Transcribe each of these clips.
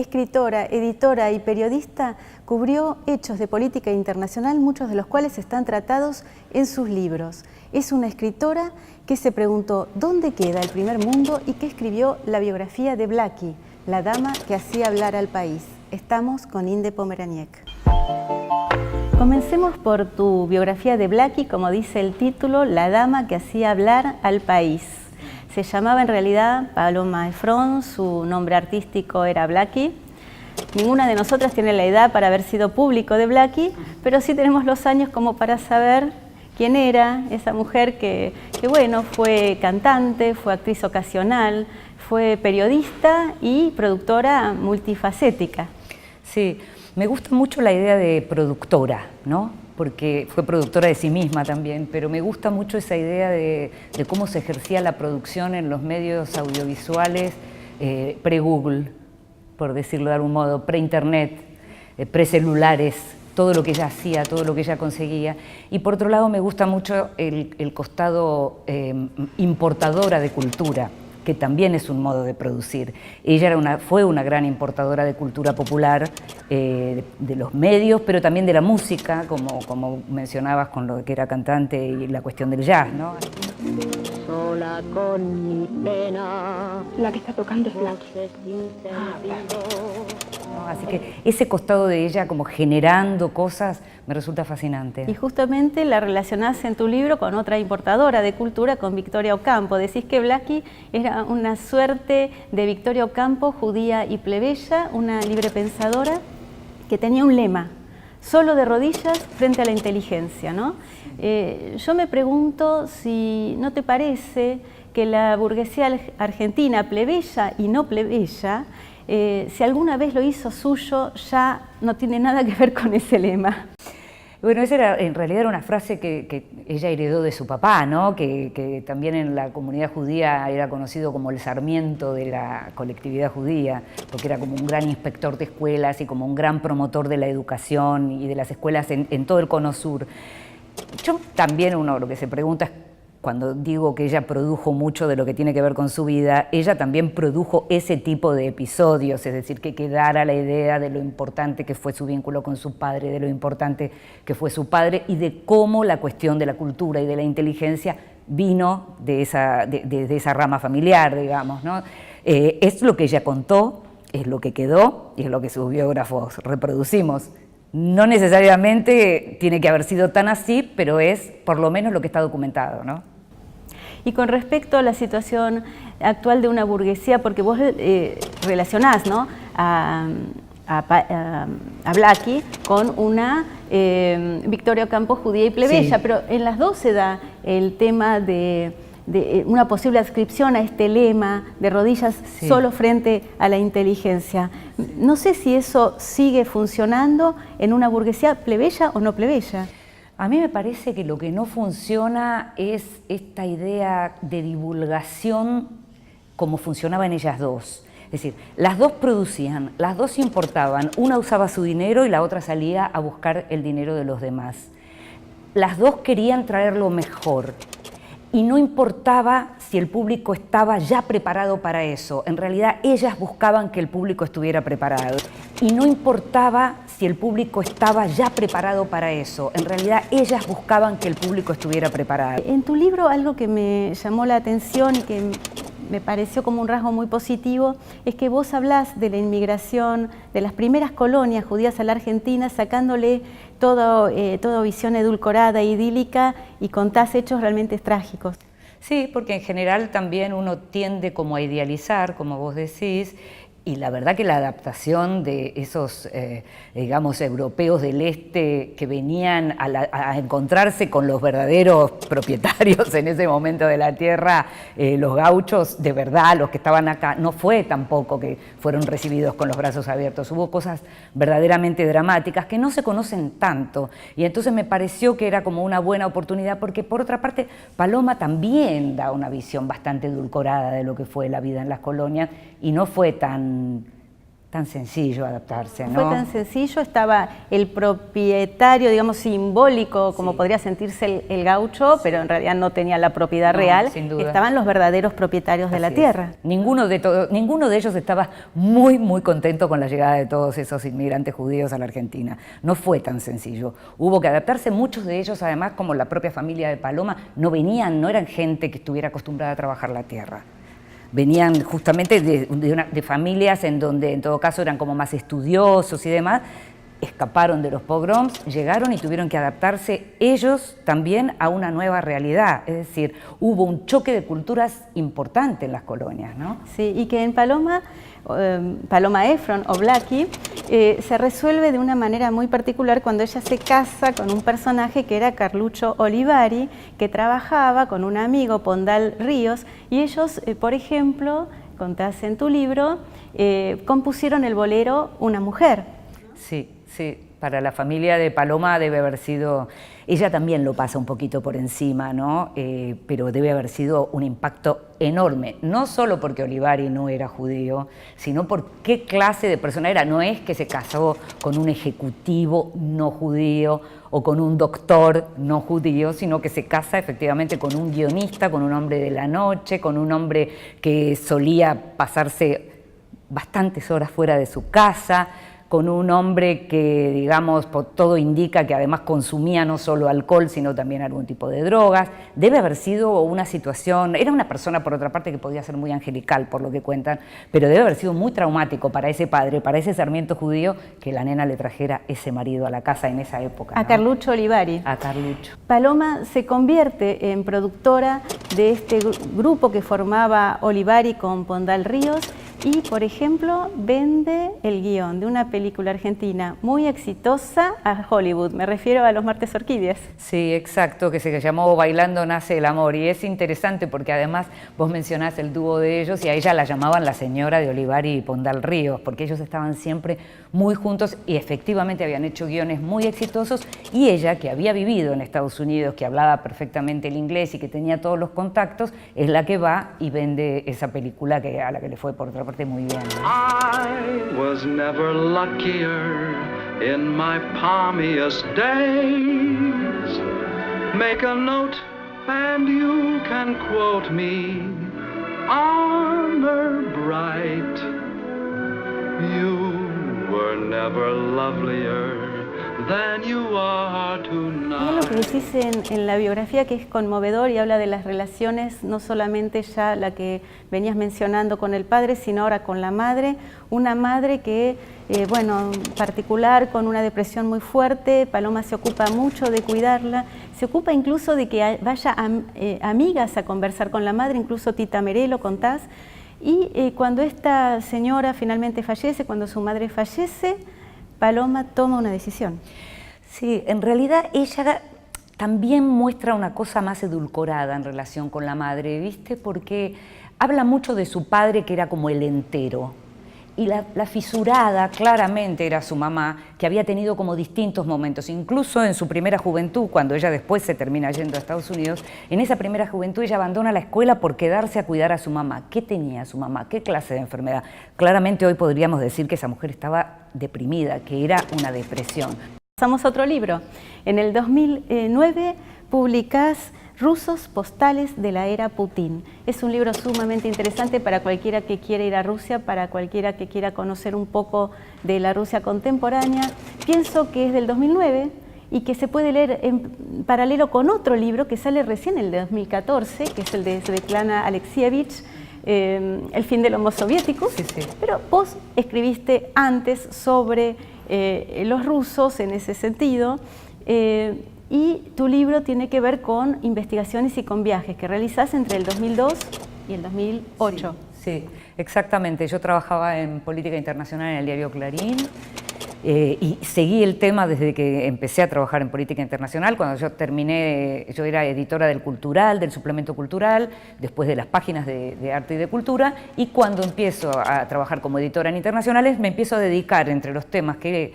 escritora, editora y periodista, cubrió hechos de política internacional, muchos de los cuales están tratados en sus libros. Es una escritora que se preguntó ¿dónde queda el primer mundo? Y que escribió la biografía de Blackie, la dama que hacía hablar al país. Estamos con Inde Pomeraniec. Comencemos por tu biografía de Blackie, como dice el título, la dama que hacía hablar al país. Se llamaba en realidad Paloma Efron, su nombre artístico era Blackie. Ninguna de nosotras tiene la edad para haber sido público de Blackie, pero sí tenemos los años como para saber quién era esa mujer que bueno, fue cantante, fue actriz ocasional, fue periodista y productora multifacética. Sí, me gusta mucho la idea de productora, ¿no? Porque fue productora de sí misma también, pero me gusta mucho esa idea de cómo se ejercía la producción en los medios audiovisuales pre-Google, por decirlo de algún modo, pre-internet, pre-celulares, todo lo que ella hacía, todo lo que ella conseguía. Y por otro lado me gusta mucho el costado importadora de cultura, que también es un modo de producir. Ella fue una gran importadora de cultura popular, de los medios, pero también de la música, como mencionabas con lo que era cantante y la cuestión del jazz, ¿no? Sola con mi pena. La que está tocando es Blackie. Así que ese costado de ella como generando cosas me resulta fascinante. Y justamente la relacionás en tu libro con otra importadora de cultura, con Victoria Ocampo. Decís que Blackie era una suerte de Victoria Ocampo, judía y plebeya, una librepensadora que tenía un lema: solo de rodillas frente a la inteligencia, ¿no? Yo me pregunto si no te parece que la burguesía argentina, plebeya y no plebeya, si alguna vez lo hizo suyo, ya no tiene nada que ver con ese lema. Bueno, esa en realidad era una frase que ella heredó de su papá, ¿no? Que también en la comunidad judía era conocido como el Sarmiento de la colectividad judía, porque era como un gran inspector de escuelas y como un gran promotor de la educación y de las escuelas en todo el Cono Sur. Yo también, uno lo que se pregunta es, cuando digo que ella produjo mucho de lo que tiene que ver con su vida, ella también produjo ese tipo de episodios, es decir, que quedara la idea de lo importante que fue su vínculo con su padre, de lo importante que fue su padre y de cómo la cuestión de la cultura y de la inteligencia vino de esa rama familiar, digamos, ¿no? Es lo que ella contó, es lo que quedó y es lo que sus biógrafos reproducimos. No necesariamente tiene que haber sido tan así, pero es por lo menos lo que está documentado, ¿no? Y con respecto a la situación actual de una burguesía, porque vos relacionás, ¿no?, a Blackie con una Victoria Ocampo judía y plebeya, sí. Pero en las dos se da el tema de una posible adscripción a este lema de rodillas, sí, solo frente a la inteligencia. No sé si eso sigue funcionando en una burguesía plebeya o no plebeya. A mí me parece que lo que no funciona es esta idea de divulgación como funcionaba en ellas dos. Es decir, las dos producían, las dos importaban, una usaba su dinero y la otra salía a buscar el dinero de los demás. Las dos querían traer lo mejor. Y no importaba si el público estaba ya preparado para eso. En realidad, ellas buscaban que el público estuviera preparado. Y no importaba si el público estaba ya preparado para eso. En realidad, ellas buscaban que el público estuviera preparado. En tu libro, algo que me llamó la atención y que me pareció como un rasgo muy positivo, es que vos hablás de la inmigración de las primeras colonias judías a la Argentina, sacándole toda visión edulcorada, idílica, y contás hechos realmente trágicos. Sí, porque en general también uno tiende como a idealizar, como vos decís, y la verdad que la adaptación de esos, digamos, europeos del este que venían a encontrarse con los verdaderos propietarios en ese momento de la tierra, los gauchos, de verdad, los que estaban acá, no fue tampoco que fueron recibidos con los brazos abiertos. Hubo cosas verdaderamente dramáticas que no se conocen tanto, y entonces me pareció que era como una buena oportunidad, porque por otra parte Paloma también da una visión bastante edulcorada de lo que fue la vida en las colonias, y no fue tan tan sencillo adaptarse, ¿no? Fue tan sencillo, estaba el propietario, digamos, simbólico, como podría sentirse el gaucho, pero en realidad no tenía la propiedad real. Sin duda. Estaban los verdaderos propietarios de la tierra. Ninguno de ellos estaba muy, muy contento con la llegada de todos esos inmigrantes judíos a la Argentina. No fue tan sencillo. Hubo que adaptarse. Muchos de ellos, además, como la propia familia de Paloma, no eran gente que estuviera acostumbrada a trabajar la tierra. Venían justamente de familias en donde en todo caso eran como más estudiosos y demás, escaparon de los pogroms, llegaron y tuvieron que adaptarse ellos también a una nueva realidad, es decir, hubo un choque de culturas importante en las colonias, ¿no? Sí, y que en Paloma Efron o Blackie se resuelve de una manera muy particular cuando ella se casa con un personaje que era Carlucho Olivari, que trabajaba con un amigo, Pondal Ríos, y ellos, por ejemplo, contás en tu libro, compusieron el bolero Una mujer. Sí, para la familia de Paloma debe haber sido, ella también lo pasa un poquito por encima, ¿no? Pero debe haber sido un impacto enorme, no solo porque Olivari no era judío, sino por qué clase de persona era. No es que se casó con un ejecutivo no judío o con un doctor no judío, sino que se casa efectivamente con un guionista, con un hombre de la noche, con un hombre que solía pasarse bastantes horas fuera de su casa, con un hombre que, digamos, por todo indica que además consumía no solo alcohol, sino también algún tipo de drogas. Debe haber sido una situación, era una persona por otra parte que podía ser muy angelical, por lo que cuentan, pero debe haber sido muy traumático para ese padre, para ese sarmiento judío, que la nena le trajera ese marido a la casa en esa época, ¿no? A Carlucho Olivari. A Carlucho. Paloma se convierte en productora de este grupo que formaba Olivari con Pondal Ríos, y, por ejemplo, vende el guión de una película argentina muy exitosa a Hollywood. Me refiero a Los Martes Orquídeas. Sí, exacto, que se llamó Bailando nace el amor. Y es interesante porque además vos mencionás el dúo de ellos y a ella la llamaban la señora de Olivari y Pondal Ríos, porque ellos estaban siempre muy juntos y efectivamente habían hecho guiones muy exitosos. Y ella, que había vivido en Estados Unidos, que hablaba perfectamente el inglés y que tenía todos los contactos, es la que va y vende esa película a la que le fue por otra parte muy bien, ¿no? I was never luckier in my palmiest days. Make a note and you can quote me. Honor bright. You were never lovelier than you are tonight. Hay algo que decís en la biografía que es conmovedor y habla de las relaciones, no solamente ya la que venías mencionando con el padre, sino ahora con la madre. Una madre que, bueno, particular, con una depresión muy fuerte. Paloma se ocupa mucho de cuidarla, se ocupa incluso de que vaya amigas a conversar con la madre, incluso Tita Merelo, contás. Y cuando esta señora finalmente fallece, cuando su madre fallece, Paloma toma una decisión. Sí, en realidad ella también muestra una cosa más edulcorada en relación con la madre, ¿viste? Porque habla mucho de su padre, que era como el entero, y la fisurada claramente era su mamá, que había tenido como distintos momentos, incluso en su primera juventud, cuando ella después se termina yendo a Estados Unidos. En esa primera juventud ella abandona la escuela por quedarse a cuidar a su mamá. ¿Qué tenía su mamá? ¿Qué clase de enfermedad? Claramente hoy podríamos decir que esa mujer estaba deprimida, que era una depresión. Pasamos a otro libro. En el 2009 publicás Rusos postales de la era Putin. Es un libro sumamente interesante para cualquiera que quiera ir a Rusia, para cualquiera que quiera conocer un poco de la Rusia contemporánea. Pienso que es del 2009 y que se puede leer en paralelo con otro libro que sale recién en el 2014, que es el de Svetlana Alexievich, El fin del Homo Soviéticus. Sí, sí. Pero vos escribiste antes sobre los rusos en ese sentido, y tu libro tiene que ver con investigaciones y con viajes que realizás entre el 2002 y el 2008. Sí, exactamente. Yo trabajaba en política internacional en el diario Clarín y seguí el tema desde que empecé a trabajar en política internacional. Cuando yo terminé, yo era editora del Cultural, del suplemento cultural, después de las páginas de arte y de cultura, y cuando empiezo a trabajar como editora en internacionales me empiezo a dedicar entre los temas que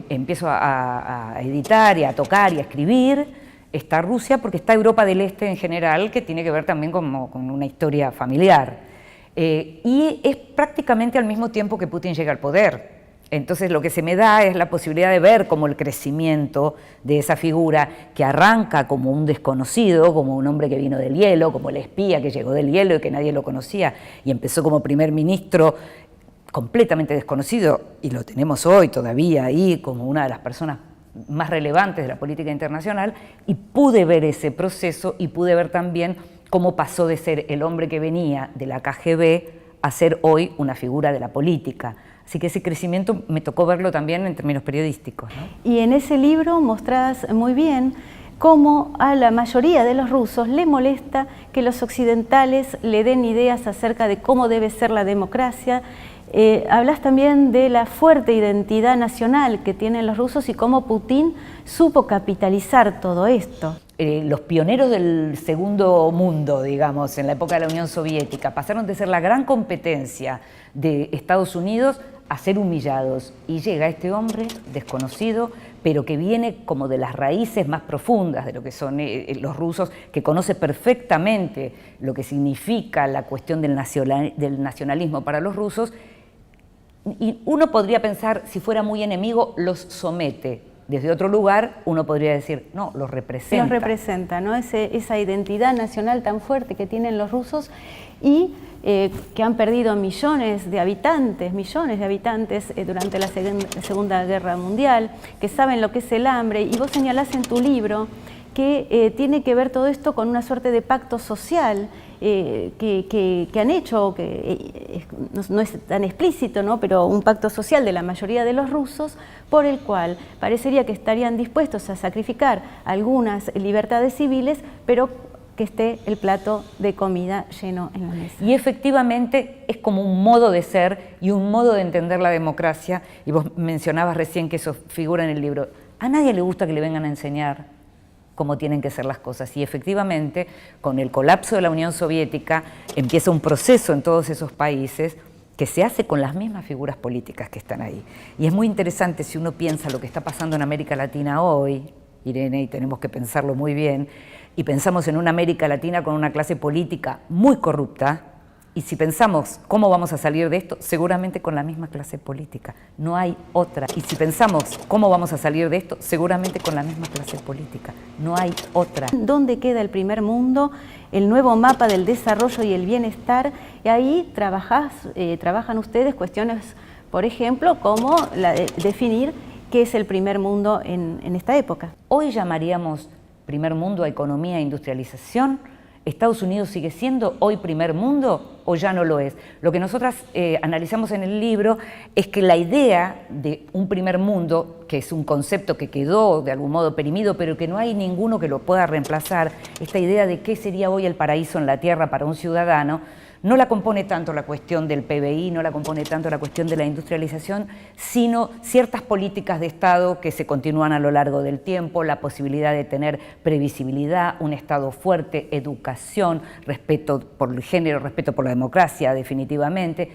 empiezo a editar y a tocar y a escribir. Está Rusia, porque está Europa del Este en general, que tiene que ver también con una historia familiar. Y es prácticamente al mismo tiempo que Putin llega al poder. Entonces lo que se me da es la posibilidad de ver como el crecimiento de esa figura que arranca como un desconocido, como un hombre que vino del hielo, como el espía que llegó del hielo y que nadie lo conocía y empezó como primer ministro completamente desconocido, y lo tenemos hoy todavía ahí como una de las personas más relevantes de la política internacional, y pude ver ese proceso y pude ver también cómo pasó de ser el hombre que venía de la KGB a ser hoy una figura de la política. Así que ese crecimiento me tocó verlo también en términos periodísticos, ¿no? Y en ese libro mostrás muy bien cómo a la mayoría de los rusos le molesta que los occidentales le den ideas acerca de cómo debe ser la democracia. Hablas también de la fuerte identidad nacional que tienen los rusos y cómo Putin supo capitalizar todo esto. Los pioneros del segundo mundo, digamos, en la época de la Unión Soviética, pasaron de ser la gran competencia de Estados Unidos a ser humillados. Y llega este hombre desconocido, pero que viene como de las raíces más profundas de lo que son los rusos, que conoce perfectamente lo que significa la cuestión del nacionalismo para los rusos. Y uno podría pensar, si fuera muy enemigo, los somete. Desde otro lugar, uno podría decir, no, los representa. Los representa, ¿no? Esa identidad nacional tan fuerte que tienen los rusos y que han perdido millones de habitantes durante la Segunda Guerra Mundial, que saben lo que es el hambre. Y vos señalás en tu libro que tiene que ver todo esto con una suerte de pacto social que han hecho, que no es tan explícito, ¿no? Pero un pacto social de la mayoría de los rusos, por el cual parecería que estarían dispuestos a sacrificar algunas libertades civiles, pero que esté el plato de comida lleno en la mesa. Y efectivamente es como un modo de ser y un modo de entender la democracia, y vos mencionabas recién que eso figura en el libro. A nadie le gusta que le vengan a enseñar cómo tienen que ser las cosas, y efectivamente con el colapso de la Unión Soviética empieza un proceso en todos esos países que se hace con las mismas figuras políticas que están ahí. Y es muy interesante si uno piensa lo que está pasando en América Latina hoy, Irene, y tenemos que pensarlo muy bien, y pensamos en una América Latina con una clase política muy corrupta, y si pensamos cómo vamos a salir de esto, seguramente con la misma clase política, no hay otra. Y si pensamos cómo vamos a salir de esto, seguramente con la misma clase política, no hay otra. ¿Dónde queda el primer mundo? El nuevo mapa del desarrollo y el bienestar. Y ahí trabajan ustedes cuestiones, por ejemplo, como definir qué es el primer mundo en esta época. Hoy llamaríamos primer mundo a economía e industrialización. ¿Estados Unidos sigue siendo hoy primer mundo o ya no lo es? Lo que nosotras analizamos en el libro es que la idea de un primer mundo, que es un concepto que quedó de algún modo perimido, pero que no hay ninguno que lo pueda reemplazar, esta idea de qué sería hoy el paraíso en la tierra para un ciudadano, no la compone tanto la cuestión del PBI, no la compone tanto la cuestión de la industrialización, sino ciertas políticas de Estado que se continúan a lo largo del tiempo, la posibilidad de tener previsibilidad, un Estado fuerte, educación, respeto por el género, respeto por la democracia, definitivamente.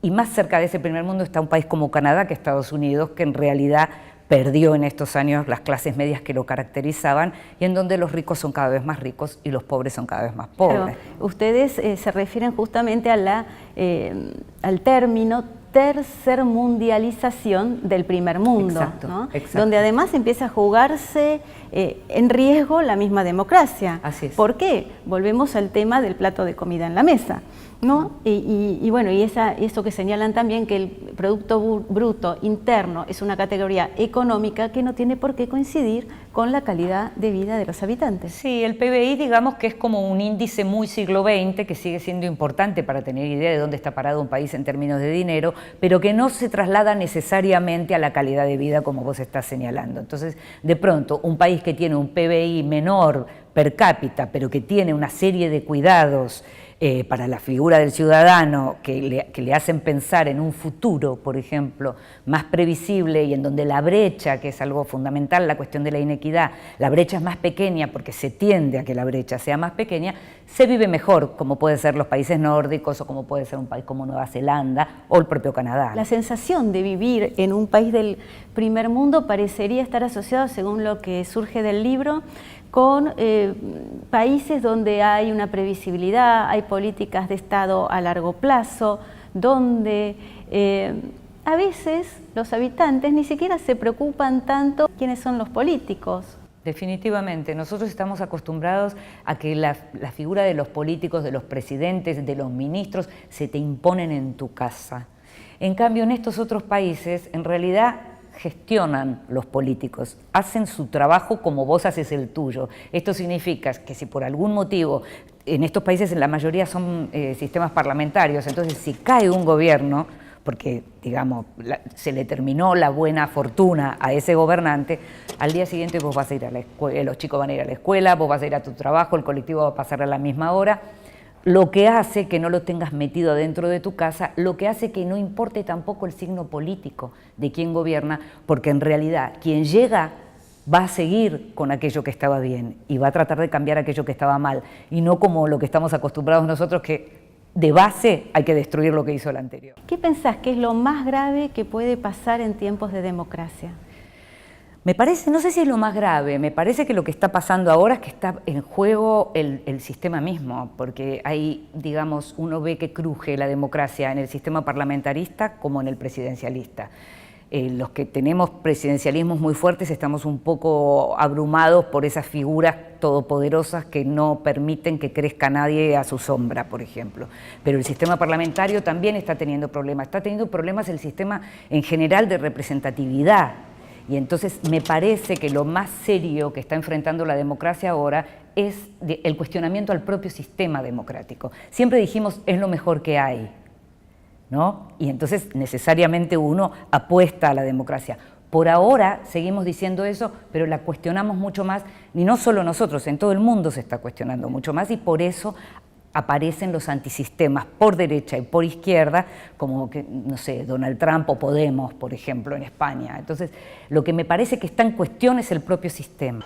Y más cerca de ese primer mundo está un país como Canadá que Estados Unidos, que en realidad perdió en estos años las clases medias que lo caracterizaban, y en donde los ricos son cada vez más ricos y los pobres son cada vez más pobres. Claro, ustedes se refieren justamente a al término tercermundialización del primer mundo, exacto, ¿no? Exacto. Donde además empieza a jugarse en riesgo la misma democracia. Así es. ¿Por qué? Volvemos al tema del plato de comida en la mesa, ¿no? Y bueno, y eso que señalan también, que el Producto Bruto Interno es una categoría económica que no tiene por qué coincidir con la calidad de vida de los habitantes. Sí, el PBI digamos que es como un índice muy siglo XX que sigue siendo importante para tener idea de dónde está parado un país en términos de dinero, pero que no se traslada necesariamente a la calidad de vida como vos estás señalando. Entonces, de pronto, un país que tiene un PBI menor per cápita, pero que tiene una serie de cuidados para la figura del ciudadano que le hacen pensar en un futuro, por ejemplo, más previsible, y en donde la brecha, que es algo fundamental, la cuestión de la inequidad, la brecha es más pequeña porque se tiende a que la brecha sea más pequeña, se vive mejor, como puede ser los países nórdicos o como puede ser un país como Nueva Zelanda o el propio Canadá. La sensación de vivir en un país del primer mundo parecería estar asociada, según lo que surge del libro, con países donde hay una previsibilidad, hay políticas de Estado a largo plazo, donde a veces los habitantes ni siquiera se preocupan tanto quiénes son los políticos. Definitivamente, nosotros estamos acostumbrados a que la figura de los políticos, de los presidentes, de los ministros, se te imponen en tu casa. En cambio, en estos otros países, en realidad gestionan los políticos, hacen su trabajo como vos haces el tuyo. Esto significa que si por algún motivo, en estos países en la mayoría son sistemas parlamentarios, entonces si cae un gobierno, porque, digamos, se le terminó la buena fortuna a ese gobernante, al día siguiente vos vas a ir a la escuela, los chicos van a ir a la escuela, vos vas a ir a tu trabajo, el colectivo va a pasar a la misma hora, lo que hace que no lo tengas metido dentro de tu casa, lo que hace que no importe tampoco el signo político de quién gobierna, porque en realidad quien llega va a seguir con aquello que estaba bien y va a tratar de cambiar aquello que estaba mal, y no como lo que estamos acostumbrados nosotros, que de base hay que destruir lo que hizo el anterior. ¿Qué pensás que es lo más grave que puede pasar en tiempos de democracia? Me parece, no sé si es lo más grave, me parece que lo que está pasando ahora es que está en juego el sistema mismo, porque hay, digamos, uno ve que cruje la democracia en el sistema parlamentarista como en el presidencialista. Los que tenemos presidencialismos muy fuertes estamos un poco abrumados por esas figuras todopoderosas que no permiten que crezca nadie a su sombra, por ejemplo. Pero el sistema parlamentario también está teniendo problemas el sistema en general de representatividad. Y entonces me parece que lo más serio que está enfrentando la democracia ahora es el cuestionamiento al propio sistema democrático. Siempre dijimos, es lo mejor que hay, ¿no? Y entonces necesariamente uno apuesta a la democracia. Por ahora seguimos diciendo eso, pero la cuestionamos mucho más, y no solo nosotros, en todo el mundo se está cuestionando mucho más, y por eso aparecen los antisistemas por derecha y por izquierda, como, no sé, Donald Trump o Podemos, por ejemplo, en España. Entonces, lo que me parece que está en cuestión es el propio sistema.